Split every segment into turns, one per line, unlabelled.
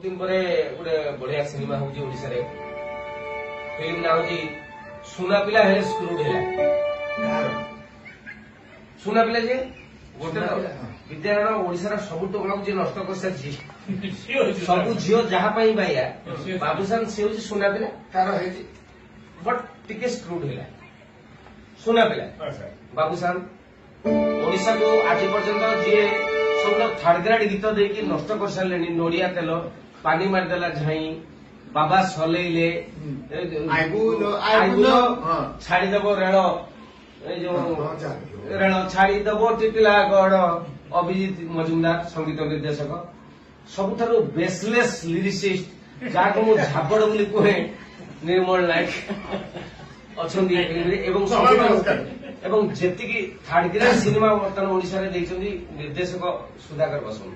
दिन पर गोटे बढ़िया सिनेमा हूँ ओडिशा रे फिल्म ना हूँ सुना पिला हेले स्क्रूड है सुना पिला जे गोटे विद्यालय ओडिशा सबुठ बड़ा जी नष्ट कर सारी सब झील जहाँ बाइया बाबूसान से हूँ सुना पिला तार बट टिके स्क्रूड है सुना पिला बाबूसान ओडिशा को आज पर्यंत जी सब थर्ड ग्रेड गीत देकी नष्ट कर सारे नड़िया तेल पानी मारिदेला झाई बाबा सलैले छाड़ीदेव रेल रेल छाड़ीदेव टिटिलागढ़ अभिजीत मजुमदार संगीत निर्देशक सबुठारु बेसलेस लिरिसिस्ट जहाँ मुझे झाबड़ बोली कहे निर्मल नायक अच्छा एवं जेतिकी थर्ड ग्रेड सिनेमा बर्तमान ओडिशा रे निर्देशक सुधाकर बसुन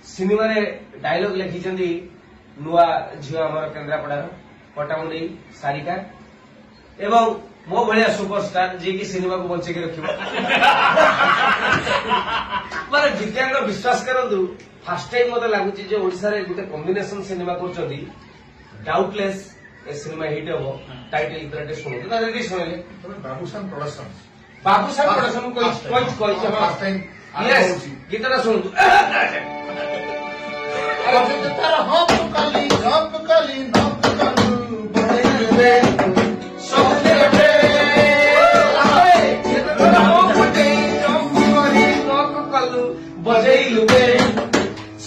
सिनेमा रे डायलॉग लिखिछन्ती नुआ झियो आमर केन्द्रापड़ार पटामुंडी सारिका एवं मो भलिया सुपरस्टार जी की सिनेमा को बंचे के रखिबो माने विज्ञान विश्वास करंतु फर्स्ट टाइम मते लागुची जे ओडिशा रे गुटे कॉम्बिनेशन सिनेमा करचोदी डाउटलेस ए सिनेमा हिट हो टाइटल इतराटे सुनो तो रेडी सुनले
बाबूसान प्रोडक्शन
कोई
फर्स्ट टाइम
यस गीतरा सुनो
अरे तारा हम कली बड़े
सब तेरे ये तो हम फटे जंप करी नक कलु बजेइलु बे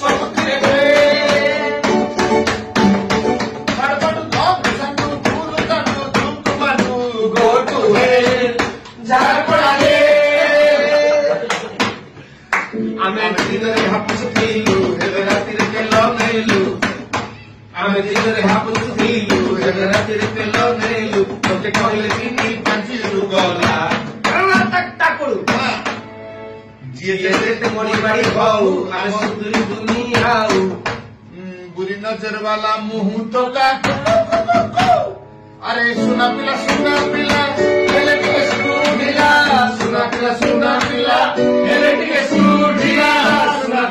सब तेरे
हड़बड़ धम संतु फूल तनु धुम मानु
गो टू हेल झारपड़ा रे आमे दिनरे हापुस थीलु हेले रातिरे केलो नेलु आमे दिनरे हापुस थीलु हेले रातिरे केलो नेलु तोते कहले कि नी पांचिलु गला कला तक टाकुलु जिए ते मोड़ी बाड़ी खाऊ आमे सुंदरी दुनिया आऊ
बुरी नजर वाला मुंह तो का अरे सुना पिला हेले टिके स्टूडिया
सुना पिला हेले टिके स्टूडिया सुना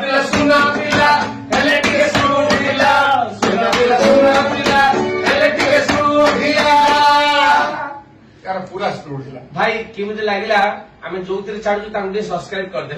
पिला हेले टिके स्टूडिया सुना पिला हेले टिके स्टूडिया
यार पूरा स्टूडिया
भाई केमिति लागिला आमे जोतिरे छाडु तांगे सब्सक्राइब कर दे